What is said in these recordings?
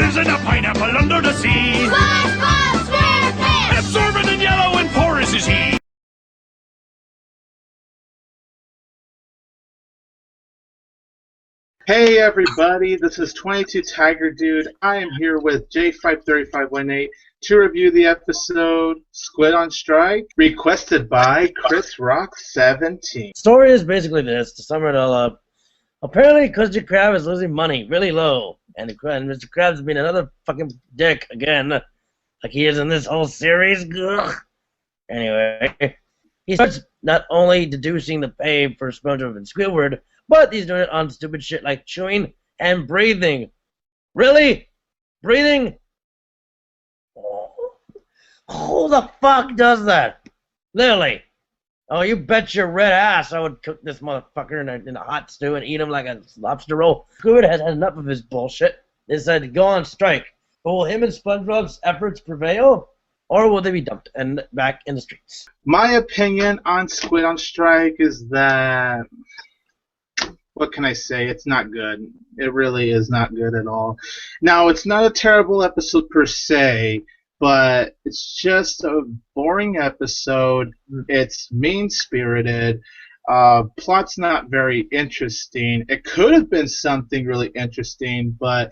lives in a pineapple under the sea. SpongeBob SquarePants! Absorbent and yellow and porous is he. Hey everybody, this is 22 Tiger Dude. I am here with J53518 to review the episode Squid on Strike, requested by Chris Rock 17. Story is basically this, to sum it all up. Apparently, Krusty Krab is losing money really low, and Mr. Krabs being another fucking dick again, like he is in this whole series. Ugh. Anyway, he starts not only deducing the pay for SpongeBob and Squidward, but he's doing it on stupid shit like chewing and breathing. Really? Breathing? Who the fuck does that? Literally. Oh, you bet your red ass I would cook this motherfucker in a hot stew and eat him like a lobster roll. Squid has had enough of his bullshit. They decided to go on strike. But will him and SpongeBob's efforts prevail? Or will they be dumped and back in the streets? My opinion on Squid on Strike is that, what can I say? It's not good. It really is not good at all. Now, it's not a terrible episode per se, but it's just a boring episode. It's mean-spirited. Plot's not very interesting. It could have been something really interesting, but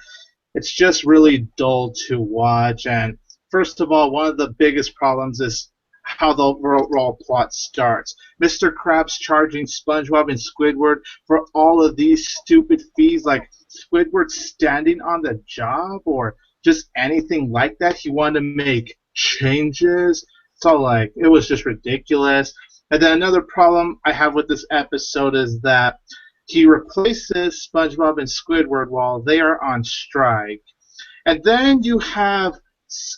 it's just really dull to watch. And first of all, one of the biggest problems is how the overall plot starts. Mr. Krabs charging SpongeBob and Squidward for all of these stupid fees, like Squidward standing on the job or just anything like that. He wanted to make changes. So, like, it was just ridiculous. And then another problem I have with this episode is that he replaces SpongeBob and Squidward while they are on strike. And then you have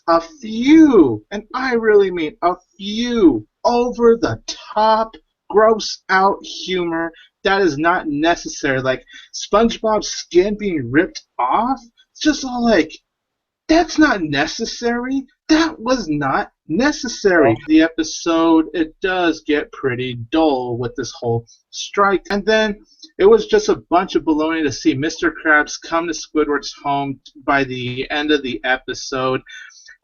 a few, and I really mean a few, over-the-top, gross-out humor that is not necessary. Like SpongeBob's skin being ripped off. It's just all like, that's not necessary. That was not necessary. The episode, it does get pretty dull with this whole strike. And then it was just a bunch of baloney to see Mr. Krabs come to Squidward's home by the end of the episode.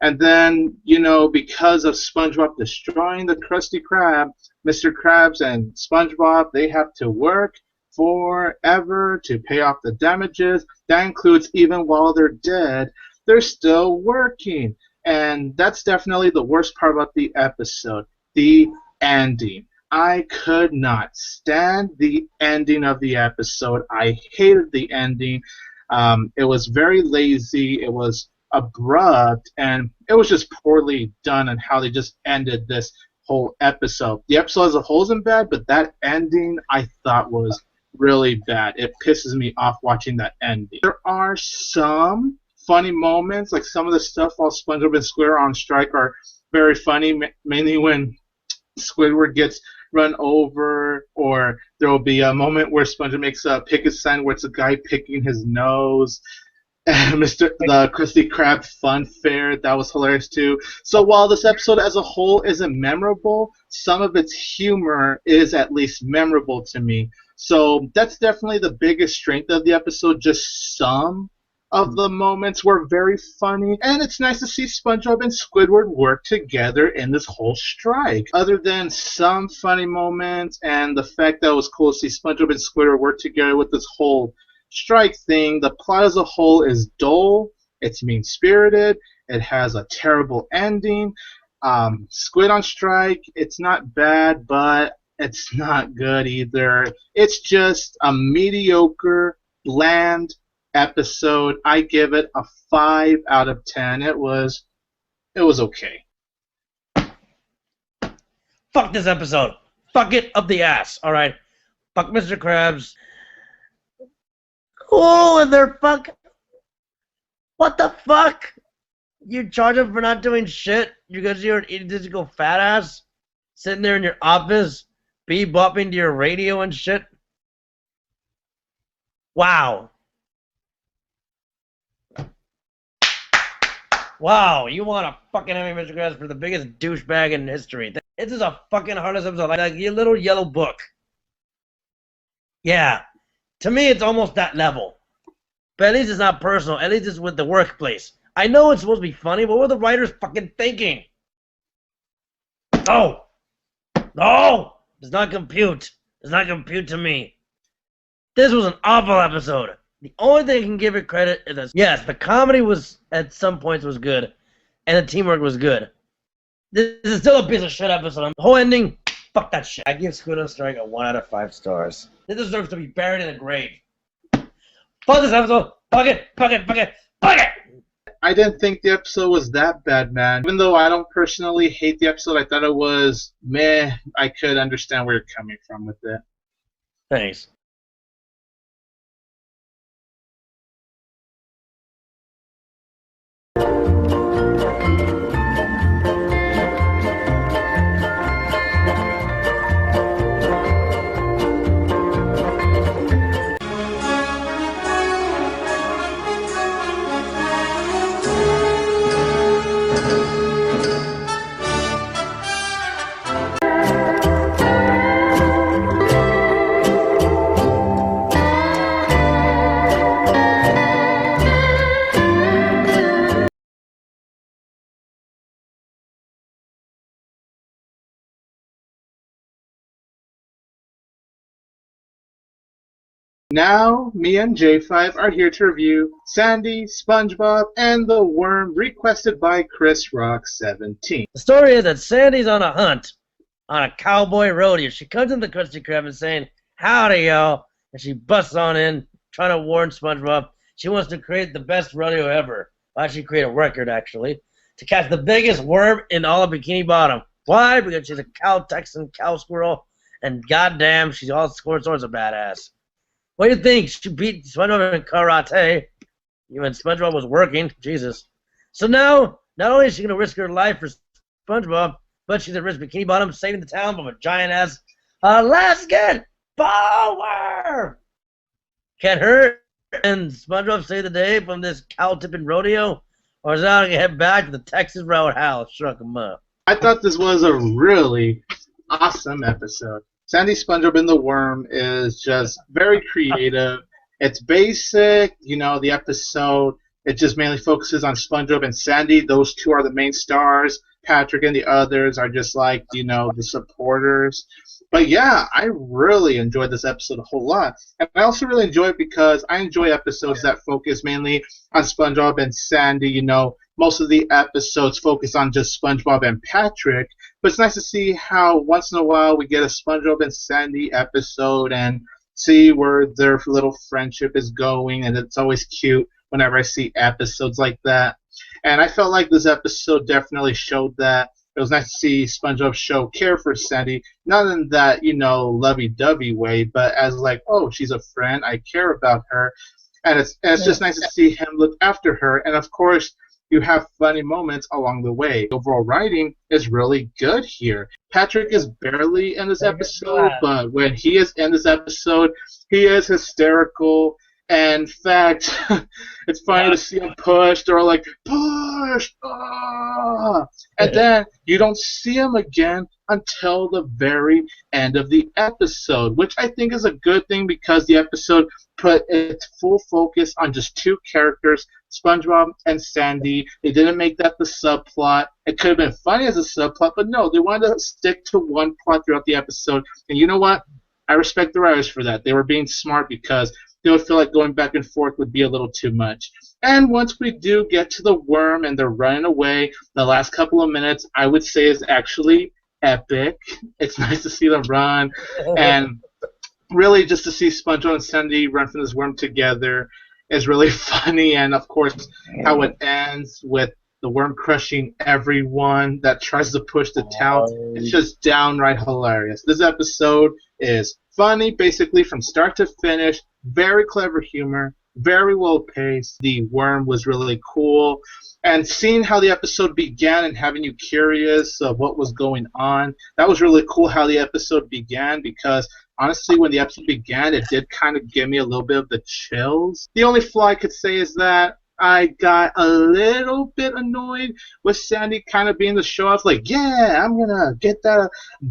And then, you know, because of SpongeBob destroying the Krusty Krab, Mr. Krabs and SpongeBob, they have to work forever to pay off the damages. That includes even while they're dead, they're still working. And that's definitely the worst part about the episode, the ending. I could not stand the ending of the episode. I hated the ending. It was very lazy. It was abrupt, and it was just poorly done on how they just ended this whole episode. The episode as a whole isn't bad, but that ending I thought was really bad. It pisses me off watching that ending. There are some funny moments, like some of the stuff while SpongeBob and Squid are on strike are very funny, mainly when Squidward gets run over, or there will be a moment where SpongeBob makes a picket sign where it's a guy picking his nose. The Krusty Krab fun fair, that was hilarious too. So while this episode as a whole isn't memorable, some of its humor is at least memorable to me. So that's definitely the biggest strength of the episode. Just some of the moments were very funny, and it's nice to see SpongeBob and Squidward work together in this whole strike. Other than some funny moments and the fact that it was cool to see SpongeBob and Squidward work together with this whole strike thing, the plot as a whole is dull, it's mean-spirited, it has a terrible ending. Squid on strike, it's not bad, but it's not good either. It's just a mediocre, bland episode. I give it a 5 out of 10. It was okay. Fuck this episode. Fuck it up the ass, alright? Fuck Mr. Krabs. Oh, and they're fuck. What the fuck? You charge them for not doing shit because you're an egotistical fat ass sitting there in your office, bebopping to your radio and shit? Wow. Wow, you want to fucking have me, Mr. Krabs, for the biggest douchebag in history. This is a fucking hardest episode, like your little yellow book. Yeah. To me, it's almost that level. But at least it's not personal. At least it's with the workplace. I know it's supposed to be funny, but what are the writers fucking thinking? No! No! Does not compute. Does not compute to me. This was an awful episode. The only thing I can give it credit is that, yes, the comedy was, at some points, was good. And the teamwork was good. This is still a piece of shit episode. The whole ending, fuck that shit. I give Squid on Strike a 1 out of 5 stars. This deserves to be buried in a grave. Fuck this episode. Fuck it. Fuck it. Fuck it. Fuck it. I didn't think the episode was that bad, man. Even though I don't personally hate the episode, I thought it was meh. I could understand where you're coming from with it. Thanks. Now, me and J5 are here to review Sandy, SpongeBob, and the Worm requested by Chris Rock 17. The story is that Sandy's on a hunt on a cowboy rodeo. She comes in the Krusty Krab and saying, "Howdy, y'all," and she busts on in, trying to warn SpongeBob. She wants to create the best rodeo ever. Well, actually create a record, actually, to catch the biggest worm in all of Bikini Bottom. Why? Because she's a cow Texan cow squirrel, and goddamn, she's all sorts of badass. What do you think? She beat SpongeBob in karate. Even SpongeBob was working. Jesus. So now, not only is she going to risk her life for SpongeBob, but she's at risk Bikini Bottom saving the town from a giant-ass Alaskan power. Can her and SpongeBob save the day from this cow-tipping rodeo? Or is that going to head back to the Texas Roadhouse? Struck him up. I thought this was a really awesome episode. Sandy, SpongeBob, and the Worm is just very creative. It's basic, the episode, it just mainly focuses on SpongeBob and Sandy. Those two are the main stars. Patrick and the others are just like, the supporters. But yeah, I really enjoyed this episode a whole lot. And I also really enjoy it because I enjoy episodes that focus mainly on SpongeBob and Sandy. Most of the episodes focus on just SpongeBob and Patrick. But it's nice to see how once in a while we get a SpongeBob and Sandy episode and see where their little friendship is going. And it's always cute whenever I see episodes like that. And I felt like this episode definitely showed that. It was nice to see SpongeBob show care for Sandy, not in that, lovey-dovey way, but as like, oh, she's a friend, I care about her. And it's just nice to see him look after her. And of course, you have funny moments along the way. Overall writing is really good here. Patrick is barely in this episode, but when he is in this episode, he is hysterical. And in fact, it's funny to see him pushed or like, push! Ah! And then you don't see him again until the very end of the episode, which I think is a good thing because the episode put its full focus on just two characters, SpongeBob and Sandy. They didn't make that the subplot. It could have been funny as a subplot, but no, they wanted to stick to one plot throughout the episode. And you know what? I respect the writers for that. They were being smart because they would feel like going back and forth would be a little too much. And once we do get to the Worm and they're running away, the last couple of minutes I would say is actually epic. It's nice to see them run and really just to see SpongeBob and Sandy run from this worm together is really funny. And of course how it ends with the worm crushing everyone that tries to push the town. It's just downright hilarious. This episode is funny basically from start to finish. Very clever humor, very well paced. The worm was really cool. And seeing how the episode began and having you curious of what was going on, that was really cool how the episode began because honestly when the episode began it did kind of give me a little bit of the chills. The only flaw I could say is that I got a little bit annoyed with Sandy kind of being the show off, like, yeah, I'm going to get that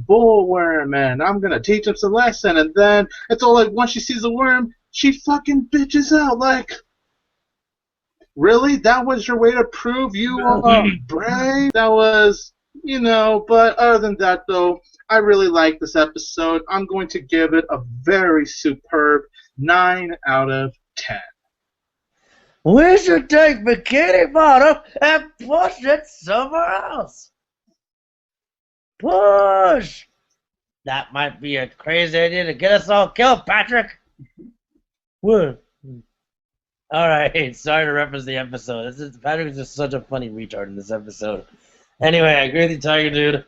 bullworm and I'm going to teach him some lesson. And then it's all like once she sees the worm, she fucking bitches out like, Really? That was your way to prove you are brave? That was, but other than that, though, I really like this episode. I'm going to give it a very superb 9 out of 10. We should take Bikini Bottom and push it somewhere else. Push! That might be a crazy idea to get us all killed, Patrick. What? Alright, sorry to reference the episode. Patrick is just such a funny retard in this episode. Anyway, I agree with you, Tiger Dude.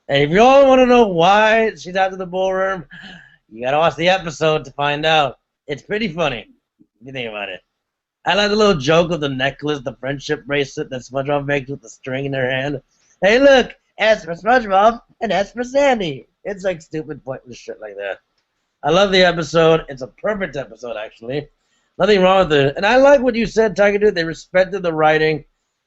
And if you all want to know why she's after the ballroom, you gotta watch the episode to find out. It's pretty funny, if you think about it. I like the little joke of the necklace, the friendship bracelet that SpongeBob makes with the string in her hand. Hey, look, S for SpongeBob and S for Sandy. It's like stupid, pointless shit like that. I love the episode. It's a perfect episode, actually. Nothing wrong with it. And I like what you said, Tiger Dude. They respected the writing.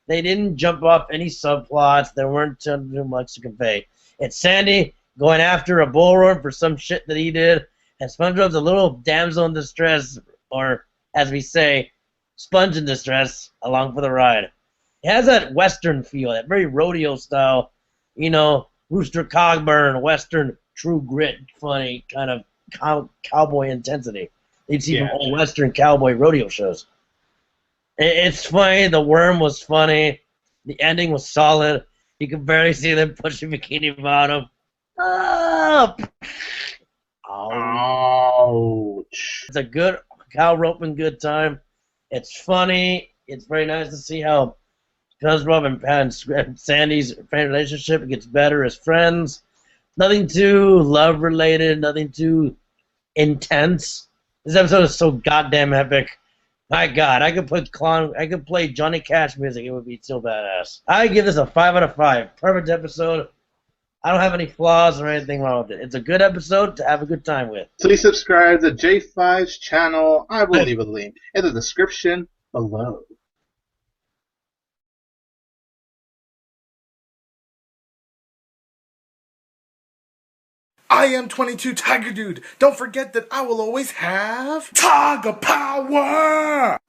They didn't jump off any subplots. There weren't too much to convey. It's Sandy going after a bullroom for some shit that he did, and SpongeBob's a little damsel in distress, or as we say, sponge in distress, along for the ride. It has that Western feel, that very rodeo style, Rooster Cogburn, Western, true grit, funny kind of cowboy intensity. You'd see from old Western cowboy rodeo shows. It's funny. The worm was funny. The ending was solid. You could barely see them pushing Bikini Bottom. Up! Ouch. It's a good cow roping good time. It's funny. It's very nice to see how SpongeBob and Sandy's relationship gets better as friends. Nothing too love related. Nothing too intense. This episode is so goddamn epic. My God, I could play Johnny Cash music. It would be so badass. I give this a 5 out of 5. Perfect episode. I don't have any flaws or anything wrong with it. It's a good episode to have a good time with. Please subscribe to J5's channel. I will leave a link in the description below. I am 22 Tiger Dude. Don't forget that I will always have Tiger Power!